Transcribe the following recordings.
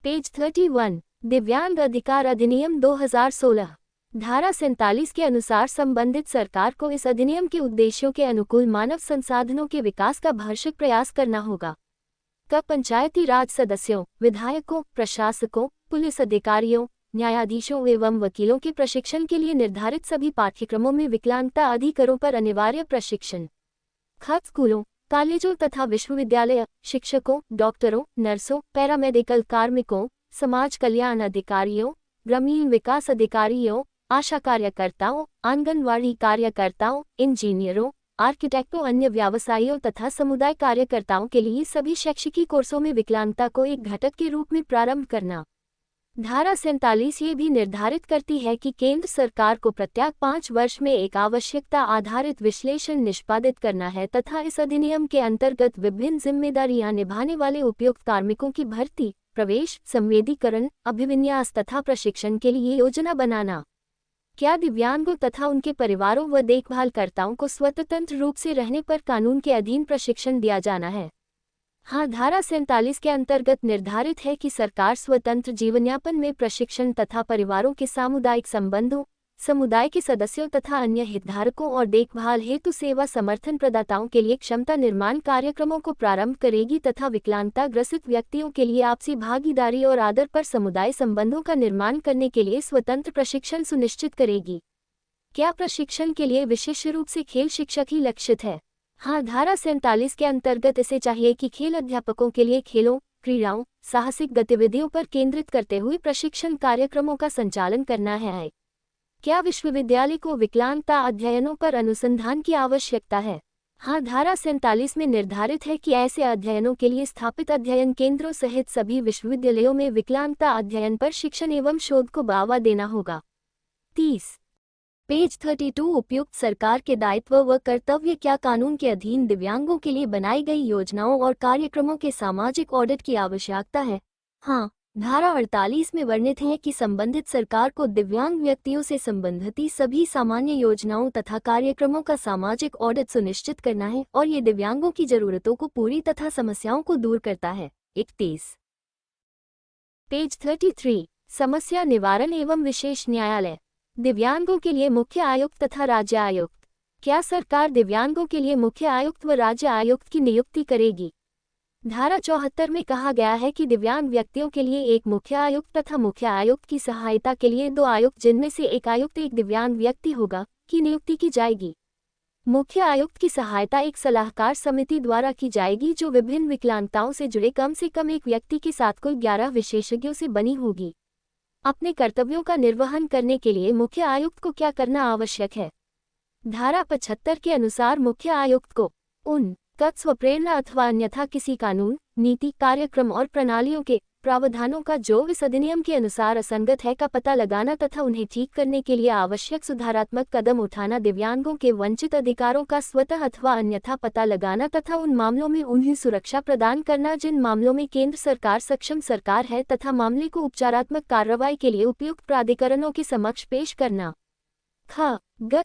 Page 31। दिव्यांग अधिकार अधिनियम 2016। धारा 47 के अनुसार संबंधित सरकार को इस अधिनियम के उद्देश्यों के अनुकूल मानव संसाधनों के विकास का भरसक प्रयास करना होगा। पंचायती राज सदस्यों, विधायकों, प्रशासकों, पुलिस अधिकारियों, न्यायाधीशों एवं वकीलों के प्रशिक्षण के लिए निर्धारित सभी पाठ्यक्रमों में विकलांगता अधिकारों पर अनिवार्य प्रशिक्षण। स्कूलों, कॉलेजों तथा विश्वविद्यालय, शिक्षकों, डॉक्टरों, नर्सों, पैरामेडिकल कार्मिकों, समाज कल्याण अधिकारियों, ग्रामीण विकास अधिकारियों, आशा कार्यकर्ताओं, आंगनवाड़ी कार्यकर्ताओं, इंजीनियरों, आर्किटेक्टों, अन्य व्यवसायियों तथा समुदाय कार्यकर्ताओं के लिए सभी शैक्षिकी कोर्सों में विकलांगता को एक घटक के रूप में प्रारंभ करना। धारा 47 ये भी निर्धारित करती है कि केंद्र सरकार को प्रत्येक 5 वर्ष में एक आवश्यकता आधारित विश्लेषण निष्पादित करना है तथा इस अधिनियम के अंतर्गत विभिन्न जिम्मेदारियां निभाने वाले उपयुक्त कार्मिकों की भर्ती, प्रवेश, संवेदीकरण, अभिविन्यास तथा प्रशिक्षण के लिए योजना बनाना। दिव्यांगों तथा उनके परिवारों व देखभालकर्ताओं को स्वतंत्र रूप से रहने पर कानून के अधीन प्रशिक्षण दिया जाना है। धारा 47 के अंतर्गत निर्धारित है कि सरकार स्वतंत्र जीवनयापन में प्रशिक्षण तथा परिवारों के सामुदायिक संबंधों, समुदाय के सदस्यों तथा अन्य हितधारकों और देखभाल हेतु सेवा समर्थन प्रदाताओं के लिए क्षमता निर्माण कार्यक्रमों को प्रारंभ करेगी तथा विकलांगता ग्रसित व्यक्तियों के लिए आपसी भागीदारी और आदर पर समुदाय संबंधों का निर्माण करने के लिए स्वतंत्र प्रशिक्षण सुनिश्चित करेगी। प्रशिक्षण के लिए विशेष रूप से खेल शिक्षक ही लक्षित है? धारा 47 के अंतर्गत इसे चाहिए कि खेल अध्यापकों के लिए खेलों, क्रीड़ाओं, साहसिक गतिविधियों पर केंद्रित करते हुए प्रशिक्षण कार्यक्रमों का संचालन करना है। विश्वविद्यालय को विकलांगता अध्ययनों पर अनुसंधान की आवश्यकता है? धारा 47 में निर्धारित है कि ऐसे अध्ययनों के लिए स्थापित अध्ययन केंद्रों सहित सभी विश्वविद्यालयों में विकलांगता अध्ययन पर शिक्षण एवं शोध को बढ़ावा देना होगा। 30। पेज 32। उपयुक्त सरकार के दायित्व व कर्तव्य। कानून के अधीन दिव्यांगों के लिए बनाई गई योजनाओं और कार्यक्रमों के सामाजिक ऑडिट की आवश्यकता है? धारा 48 में वर्णित है कि संबंधित सरकार को दिव्यांग व्यक्तियों से संबंधित सभी सामान्य योजनाओं तथा कार्यक्रमों का सामाजिक ऑडिट सुनिश्चित करना है और ये दिव्यांगों की जरूरतों को पूरी तथा समस्याओं को दूर करता है। 31। पेज 33। समस्या निवारण एवं विशेष न्यायालय। दिव्यांगों के लिए मुख्य आयुक्त तथा राज्य आयुक्त। सरकार दिव्यांगों के लिए मुख्य आयुक्त व राज्य आयुक्त की नियुक्ति करेगी? धारा 74 में कहा गया है कि दिव्यांग व्यक्तियों के लिए एक मुख्य आयुक्त तथा मुख्य आयुक्त की सहायता के लिए 2 आयुक्त जिनमें से एक आयुक्त एक दिव्यांग व्यक्ति होगा की नियुक्ति की जाएगी। मुख्य आयुक्त की सहायता एक सलाहकार समिति द्वारा की जाएगी जो विभिन्न विकलांगताओं से जुड़े कम से कम एक व्यक्ति के साथ कुल 11 विशेषज्ञों से बनी होगी। अपने कर्तव्यों का निर्वहन करने के लिए मुख्य आयुक्त को क्या करना आवश्यक है? धारा 75 के अनुसार मुख्य आयुक्त को उन स्वप्रेरणा अथवा अन्यथा किसी कानून, नीति, कार्यक्रम और प्रणालियों के प्रावधानों का जो इस अधिनियम के अनुसार असंगत है का पता लगाना तथा उन्हें ठीक करने के लिए आवश्यक सुधारात्मक कदम उठाना, दिव्यांगों के वंचित अधिकारों का स्वतः अथवा अन्यथा पता लगाना तथा उन मामलों में उन्हें सुरक्षा प्रदान करना जिन मामलों में केंद्र सरकार सक्षम सरकार है तथा मामले को उपचारात्मक कार्रवाई के लिए उपयुक्त प्राधिकरणों के समक्ष पेश करना।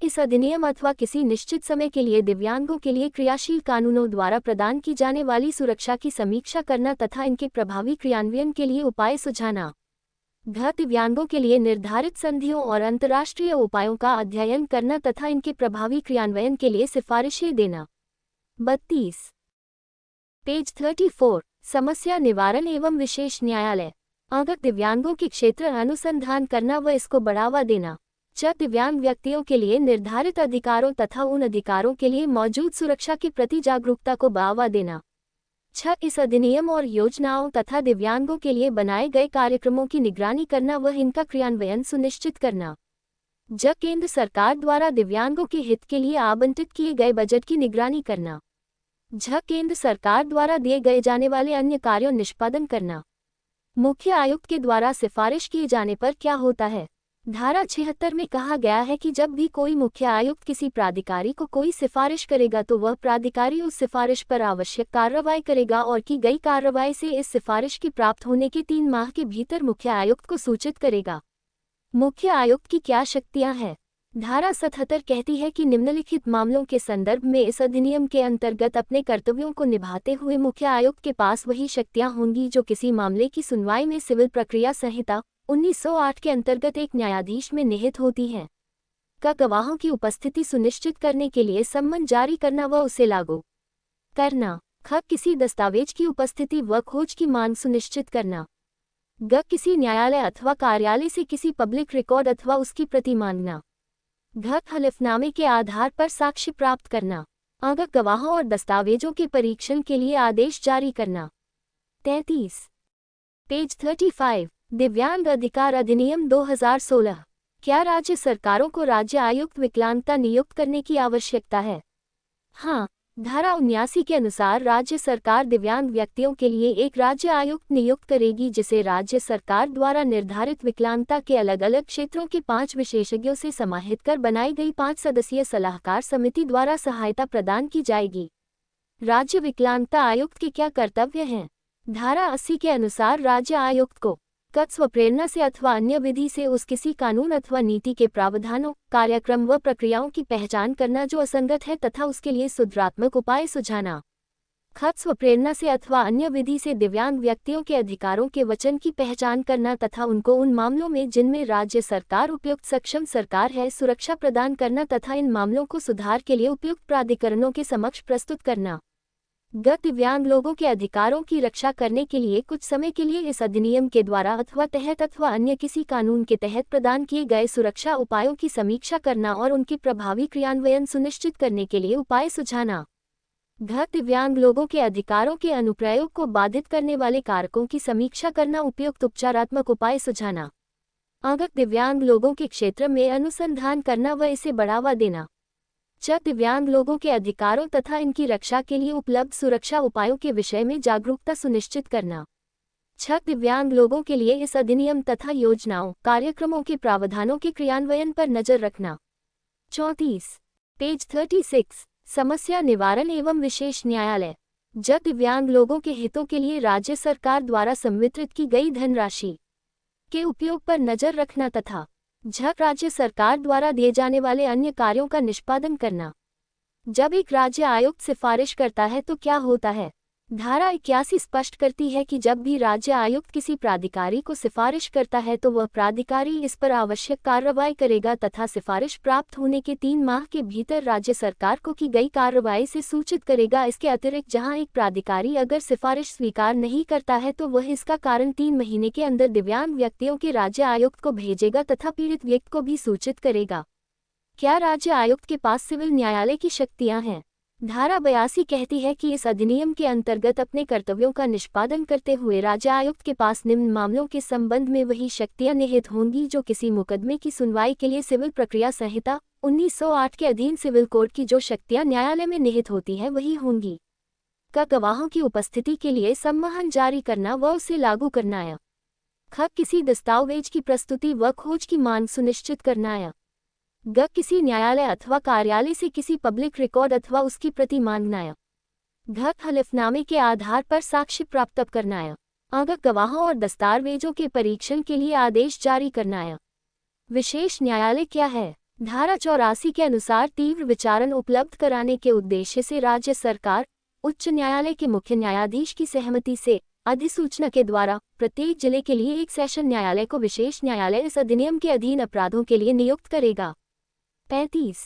इस अधिनियम अथवा किसी निश्चित समय के लिए दिव्यांगों के लिए क्रियाशील कानूनों द्वारा प्रदान की जाने वाली सुरक्षा की समीक्षा करना तथा इनके प्रभावी क्रियान्वयन के लिए उपाय सुझाना। दिव्यांगों के लिए निर्धारित संधियों और अंतर्राष्ट्रीय उपायों का अध्ययन करना तथा इनके प्रभावी क्रियान्वयन के लिए सिफारिशें देना। 32। पेज 34। समस्या निवारण एवं विशेष न्यायालय। दिव्यांगों के क्षेत्र अनुसंधान करना व इसको बढ़ावा देना। दिव्यांग व्यक्तियों के लिए निर्धारित अधिकारों तथा उन अधिकारों के लिए मौजूद सुरक्षा के प्रति जागरूकता को बढ़ावा देना। इस अधिनियम और योजनाओं तथा दिव्यांगों के लिए बनाए गए कार्यक्रमों की निगरानी करना व इनका क्रियान्वयन सुनिश्चित करना। केंद्र सरकार द्वारा दिव्यांगों के हित के लिए आवंटित किए गए बजट की निगरानी करना। केंद्र सरकार द्वारा दिए गए जाने वाले अन्य कार्यों निष्पादन करना। मुख्य आयुक्त के द्वारा सिफारिश किए जाने पर क्या होता है? धारा 76 में कहा गया है कि जब भी कोई मुख्य आयुक्त किसी प्राधिकारी को कोई सिफारिश करेगा तो वह प्राधिकारी उस सिफारिश पर आवश्यक कार्रवाई करेगा और की गई कार्रवाई से इस सिफारिश की प्राप्त होने के 3 माह के भीतर मुख्य आयुक्त को सूचित करेगा। मुख्य आयुक्त की क्या शक्तियां हैं? धारा 77 कहती है कि निम्नलिखित मामलों के संदर्भ में इस अधिनियम के अंतर्गत अपने कर्तव्यों को निभाते हुए मुख्य आयुक्त के पास वही शक्तियां होंगी जो किसी मामले की सुनवाई में सिविल प्रक्रिया संहिता 1908 के अंतर्गत एक न्यायाधीश में निहित होती हैं। का गवाहों की उपस्थिति सुनिश्चित करने के लिए सम्मन जारी करना व उसे लागू करना। ख किसी दस्तावेज की उपस्थिति व खोज की मांग सुनिश्चित करना। ग किसी न्यायालय अथवा कार्यालय से किसी पब्लिक रिकॉर्ड अथवा उसकी प्रति मांगना। घ हलफनामे के आधार पर साक्ष्य प्राप्त करना। अग गवाहों और दस्तावेजों के परीक्षण के लिए आदेश जारी करना। 33 पेज 35 दिव्यांग अधिकार अधिनियम 2016। क्या राज्य सरकारों को राज्य आयुक्त विकलांगता नियुक्त करने की आवश्यकता है? हाँ। धारा 79 के अनुसार राज्य सरकार दिव्यांग व्यक्तियों के लिए एक राज्य आयुक्त नियुक्त करेगी जिसे राज्य सरकार द्वारा निर्धारित विकलांगता के अलग अलग क्षेत्रों के 5 विशेषज्ञों से समाहित कर बनाई गई 5 सदस्यीय सलाहकार समिति द्वारा सहायता प्रदान की जाएगी। राज्य विकलांगता आयुक्त के क्या कर्तव्य हैं? धारा 80 के अनुसार राज्य आयुक्त को क स्वप्रेरणा से अथवा अन्य विधि से उस किसी कानून अथवा नीति के प्रावधानों, कार्यक्रम व प्रक्रियाओं की पहचान करना जो असंगत है तथा उसके लिए सुधारात्मक उपाय सुझाना। ख स्वप्रेरणा से अथवा अन्य विधि से दिव्यांग व्यक्तियों के अधिकारों के वचन की पहचान करना तथा उनको उन मामलों में जिनमें राज्य सरकार उपयुक्त सक्षम सरकार है सुरक्षा प्रदान करना तथा इन मामलों को सुधार के लिए उपयुक्त प्राधिकरणों के समक्ष प्रस्तुत करना। ग दिव्यांग लोगों के अधिकारों की रक्षा करने के लिए कुछ समय के लिए इस अधिनियम के द्वारा अथवा तहत अथवा अन्य किसी कानून के तहत प्रदान किए गए सुरक्षा उपायों की समीक्षा करना और उनके प्रभावी क्रियान्वयन सुनिश्चित करने के लिए उपाय सुझाना। घ दिव्यांग लोगों के अधिकारों के अनुप्रयोग को बाधित करने वाले कारकों की समीक्षा करना उपयुक्त उपचारात्मक उपाय सुझाना। अग दिव्यांग लोगों के क्षेत्र में अनुसंधान करना व इसे बढ़ावा देना। च दिव्यांग लोगों के अधिकारों तथा इनकी रक्षा के लिए उपलब्ध सुरक्षा उपायों के विषय में जागरूकता सुनिश्चित करना। छ दिव्यांग लोगों के लिए इस अधिनियम तथा योजनाओं, कार्यक्रमों के प्रावधानों के क्रियान्वयन पर नजर रखना। 34 पेज 36 समस्या निवारण एवं विशेष न्यायालय। ज दिव्यांग लोगों के हितों के लिए राज्य सरकार द्वारा संवितरित की गई धनराशि के उपयोग पर नजर रखना तथा झ राज्य सरकार द्वारा दिए जाने वाले अन्य कार्यों का निष्पादन करना। जब एक राज्य आयुक्त सिफारिश करता है तो क्या होता है? धारा 81 स्पष्ट करती है कि जब भी राज्य आयुक्त किसी प्राधिकारी को सिफारिश करता है तो वह प्राधिकारी इस पर आवश्यक कार्रवाई करेगा तथा सिफारिश प्राप्त होने के 3 माह के भीतर राज्य सरकार को की गई कार्रवाई से सूचित करेगा। इसके अतिरिक्त जहां एक प्राधिकारी अगर सिफारिश स्वीकार नहीं करता है तो वह इसका कारण 3 महीने के अंदर दिव्यांग व्यक्तियों के राज्य आयुक्त को भेजेगा तथा पीड़ित व्यक्ति को भी सूचित करेगा। क्या राज्य आयुक्त के पास सिविल न्यायालय की शक्तियां हैं? धारा 82 कहती है कि इस अधिनियम के अंतर्गत अपने कर्तव्यों का निष्पादन करते हुए राज्य आयुक्त के पास निम्न मामलों के संबंध में वही शक्तियां निहित होंगी जो किसी मुकदमे की सुनवाई के लिए सिविल प्रक्रिया संहिता 1908 के अधीन सिविल कोड की जो शक्तियां न्यायालय में निहित होती है वही होंगी। क गवाहों की उपस्थिति के लिए सम्मन जारी करना व उसे लागू करना। ख किसी दस्तावेज की प्रस्तुति व खोज की मांग सुनिश्चित करना। ग किसी न्यायालय अथवा कार्यालय से किसी पब्लिक रिकॉर्ड अथवा उसकी प्रति मांगना। घ हलफनामे के आधार पर साक्ष्य प्राप्त करना। अग गवाहों और दस्तावेजों के परीक्षण के लिए आदेश जारी करना। विशेष न्यायालय क्या है? धारा 84 के अनुसार तीव्र विचारण उपलब्ध कराने के उद्देश्य से राज्य सरकार उच्च न्यायालय के मुख्य न्यायाधीश की सहमति से अधिसूचना के द्वारा प्रत्येक जिले के लिए एक सेशन न्यायालय को विशेष न्यायालय इस अधिनियम के अधीन अपराधों के लिए नियुक्त करेगा। 35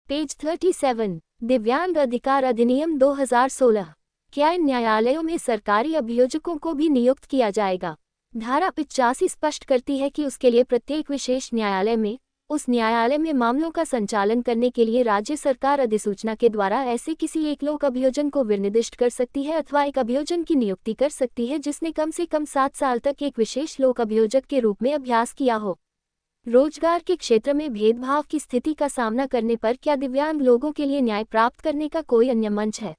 पेज 37 दिव्यांग अधिकार अधिनियम 2016। क्या इन न्यायालयों में सरकारी अभियोजकों को भी नियुक्त किया जाएगा? धारा 85 स्पष्ट करती है कि उसके लिए प्रत्येक विशेष न्यायालय में उस न्यायालय में मामलों का संचालन करने के लिए राज्य सरकार अधिसूचना के द्वारा ऐसे किसी एक लोक अभियोजन को विनिर्दिष्ट कर सकती है अथवा एक अभियोजन की नियुक्ति कर सकती है जिसने कम से कम 7 साल तक एक विशेष लोक अभियोजक के रूप में अभ्यास किया हो। रोजगार के क्षेत्र में भेदभाव की स्थिति का सामना करने पर क्या दिव्यांग लोगों के लिए न्याय प्राप्त करने का कोई अन्य मंच है?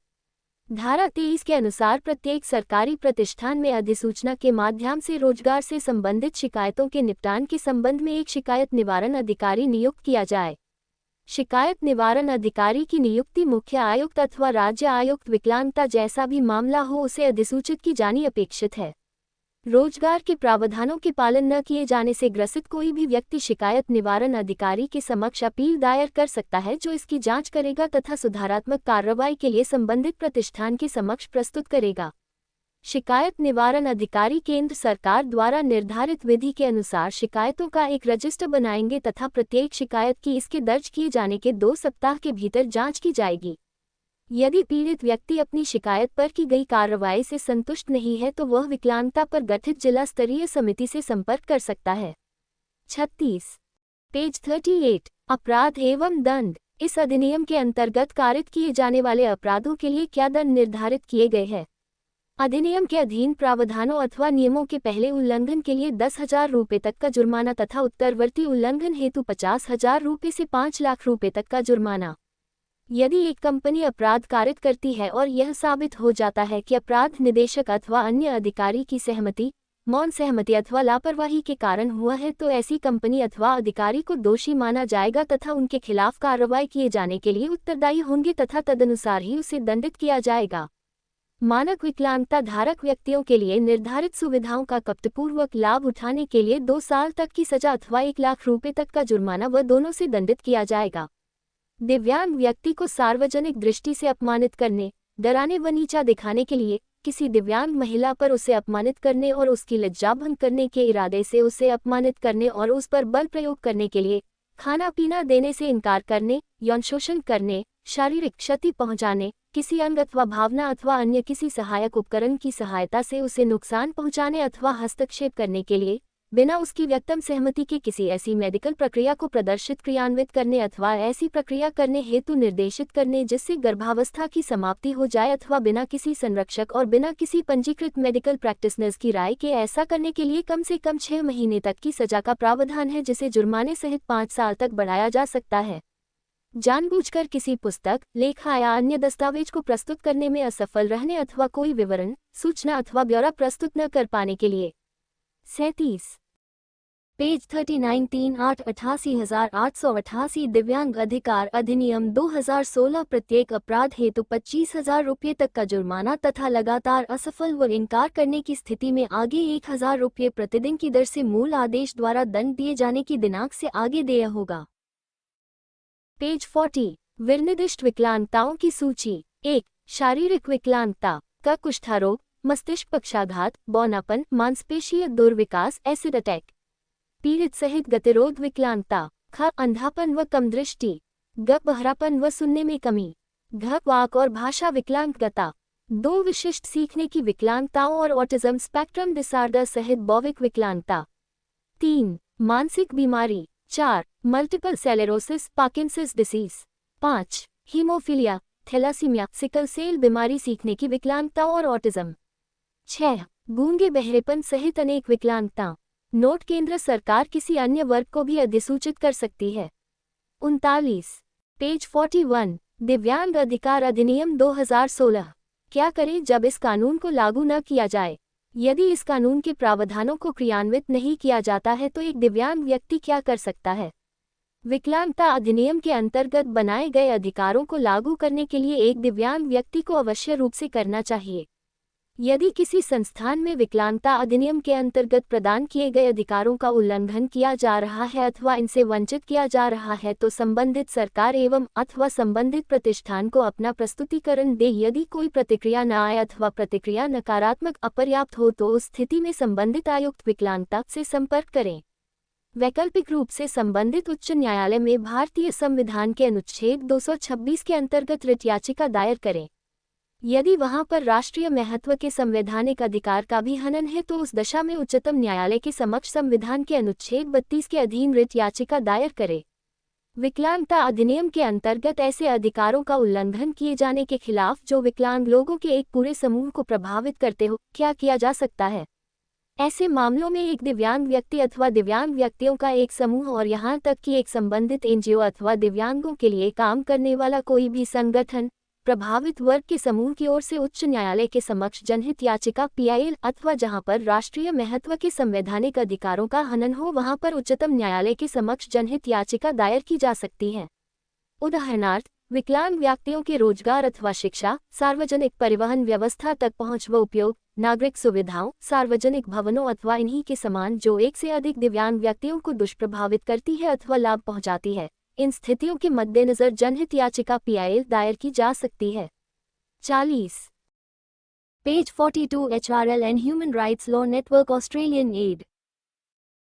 धारा 23 के अनुसार प्रत्येक सरकारी प्रतिष्ठान में अधिसूचना के माध्यम से रोजगार से संबंधित शिकायतों के निपटान के संबंध में एक शिकायत निवारण अधिकारी नियुक्त किया जाए। शिकायत निवारण अधिकारी की नियुक्ति मुख्य आयुक्त अथवा राज्य आयुक्त विकलांगता जैसा भी मामला हो उसे अधिसूचित की जानी अपेक्षित है। रोजगार के प्रावधानों के पालन न किए जाने से ग्रसित कोई भी व्यक्ति शिकायत निवारण अधिकारी के समक्ष अपील दायर कर सकता है, जो इसकी जांच करेगा तथा सुधारात्मक कार्रवाई के लिए संबंधित प्रतिष्ठान के समक्ष प्रस्तुत करेगा। शिकायत निवारण अधिकारी केंद्र सरकार द्वारा निर्धारित विधि के अनुसार शिकायतों का एक रजिस्टर बनाएंगे तथा प्रत्येक शिकायत की इसके दर्ज किए जाने के 2 सप्ताह के भीतर जांच की जाएगी। यदि पीड़ित व्यक्ति अपनी शिकायत पर की गई कार्रवाई से संतुष्ट नहीं है तो वह विकलांगता पर गठित जिला स्तरीय समिति से संपर्क कर सकता है। 36 पेज 38 अपराध एवं दंड। इस अधिनियम के अंतर्गत कारित किए जाने वाले अपराधों के लिए क्या दंड निर्धारित किए गए हैं? अधिनियम के अधीन प्रावधानों अथवा नियमों के पहले उल्लंघन के लिए 10,000 रुपये तक का जुर्माना तथा उत्तरवर्ती उल्लंघन हेतु 50,000 रुपये से 5 लाख रुपये तक का जुर्माना। यदि एक कंपनी अपराध कारित करती है और यह साबित हो जाता है कि अपराध निदेशक अथवा अन्य अधिकारी की सहमति, मौन सहमति अथवा लापरवाही के कारण हुआ है, तो ऐसी कंपनी अथवा अधिकारी को दोषी माना जाएगा तथा उनके खिलाफ कार्रवाई किए जाने के लिए उत्तरदायी होंगे तथा तदनुसार ही उसे दंडित किया जाएगा। मानक विकलांगता धारक व्यक्तियों के लिए निर्धारित सुविधाओं का कपटपूर्वक लाभ उठाने के लिए 2 साल तक की सजा अथवा 1 लाख रुपये तक का जुर्माना व दोनों से दंडित किया जाएगा। दिव्यांग व्यक्ति को सार्वजनिक दृष्टि से अपमानित करने, डराने व नीचा दिखाने के लिए, किसी दिव्यांग महिला पर उसे अपमानित करने और उसकी लज्जाभंग करने के इरादे से उसे अपमानित करने और उस पर बल प्रयोग करने के लिए, खाना पीना देने से इनकार करने, यौन शोषण करने, शारीरिक क्षति पहुंचाने, किसी अंग अथवा भावना अथवा अन्य किसी सहायक उपकरण की सहायता से उसे नुकसान पहुंचाने अथवा हस्तक्षेप करने के लिए, बिना उसकी व्यक्तम सहमति के किसी ऐसी मेडिकल प्रक्रिया को प्रदर्शित क्रियान्वित करने अथवा ऐसी प्रक्रिया करने हेतु निर्देशित करने जिससे गर्भावस्था की समाप्ति हो जाए अथवा बिना किसी संरक्षक और बिना किसी पंजीकृत मेडिकल प्रैक्टिशनर्स की राय के ऐसा करने के लिए कम से कम 6 महीने तक की सजा का प्रावधान है, जिसे जुर्माने सहित 5 साल तक बढ़ाया जा सकता है। जानबूझकर किसी पुस्तक, लेखा या अन्य दस्तावेज को प्रस्तुत करने में असफल रहने अथवा कोई विवरण, सूचना अथवा ब्यौरा प्रस्तुत न कर पाने के लिए। 37 पेज 39 3,888,888 दिव्यांग अधिकार अधिनियम 2016 प्रत्येक अपराध हेतु 25,000 रुपये तक का जुर्माना तथा लगातार असफल व इनकार करने की स्थिति में आगे 1,000 रुपये प्रतिदिन की दर से मूल आदेश द्वारा दंड दिए जाने की दिनांक से आगे देय होगा। पेज 40 विनिर्दिष्ट विकलांगताओं की सूची। 1 शारीरिक विकलांगता क कुष्ठारोग, मस्तिष्क पक्षाघात, बौनापन, मांसपेशीय दुर्विकास, एसिड अटैक। पीड़ित सहित गतिरोध विकलांगता। ख अंधापन व कम दृष्टि। ग बहरापन व सुनने में कमी। घ वाक और भाषा विकलांगता। 2 विशिष्ट सीखने की विकलांगताओं और ऑटिज्म स्पेक्ट्रम डिसऑर्डर सहित बौद्धिक विकलांगता। 3 मानसिक बीमारी। 4 multiple sclerosis, Parkinson's disease. 5 haemophilia, thalassaemia, sickle cell बीमारी, सीखने की विकलांगता और ऑटिज्म। 6 गूंगे बहरेपन सहित अनेक विकलांगता। नोट केंद्र सरकार किसी अन्य वर्ग को भी अधिसूचित कर सकती है। 39 पेज 41 दिव्यांग अधिकार अधिनियम 2016। क्या करें जब इस कानून को लागू न किया जाए? यदि इस कानून के प्रावधानों को क्रियान्वित नहीं किया जाता है तो एक दिव्यांग व्यक्ति क्या कर सकता है? विकलांगता अधिनियम के अंतर्गत बनाए गए अधिकारों को लागू करने के लिए एक दिव्यांग व्यक्ति को अवश्य रूप से करना चाहिए। यदि किसी संस्थान में विकलांगता अधिनियम के अंतर्गत प्रदान किए गए अधिकारों का उल्लंघन किया जा रहा है अथवा इनसे वंचित किया जा रहा है तो संबंधित सरकार एवं अथवा संबंधित प्रतिष्ठान को अपना प्रस्तुतिकरण दे। यदि कोई प्रतिक्रिया न आए अथवा प्रतिक्रिया नकारात्मक अपर्याप्त हो तो उस स्थिति में संबंधित आयुक्त विकलांगता से संपर्क करें। वैकल्पिक रूप से संबंधित उच्च न्यायालय में भारतीय संविधान के अनुच्छेद 226 के अंतर्गत रिट याचिका दायर करें। यदि वहां पर राष्ट्रीय महत्व के संवैधानिक अधिकार का भी हनन है तो उस दशा में उच्चतम न्यायालय के समक्ष संविधान के अनुच्छेद 32 के अधीन रिट याचिका दायर करे। विकलांगता अधिनियम के अंतर्गत ऐसे अधिकारों का उल्लंघन किए जाने के खिलाफ जो विकलांग लोगों के एक पूरे समूह को प्रभावित करते हो, क्या किया जा सकता है? ऐसे मामलों में एक दिव्यांग व्यक्ति अथवा दिव्यांग व्यक्तियों का एक समूह और यहाँ तक कि एक संबंधित एनजीओ अथवा दिव्यांगों के लिए काम करने वाला कोई भी संगठन प्रभावित वर्ग के समूह की ओर से उच्च न्यायालय के समक्ष जनहित याचिका पीआईएल अथवा जहां पर राष्ट्रीय महत्व के संवैधानिक अधिकारों का हनन हो वहां पर उच्चतम न्यायालय के समक्ष जनहित याचिका दायर की जा सकती है। उदाहरणार्थ, विकलांग व्यक्तियों के रोजगार अथवा शिक्षा, सार्वजनिक परिवहन व्यवस्था तक पहुंच व उपयोग, नागरिक सुविधाओं, सार्वजनिक भवनों अथवा इन्हीं के समान जो एक से अधिक दिव्यांग व्यक्तियों को दुष्प्रभावित करती है अथवा लाभ पहुंचाती है। इन स्थितियों के मद्देनजर जनहित याचिका PIL दायर की जा सकती है। 40 page 42 HRL and human rights law network Australian add.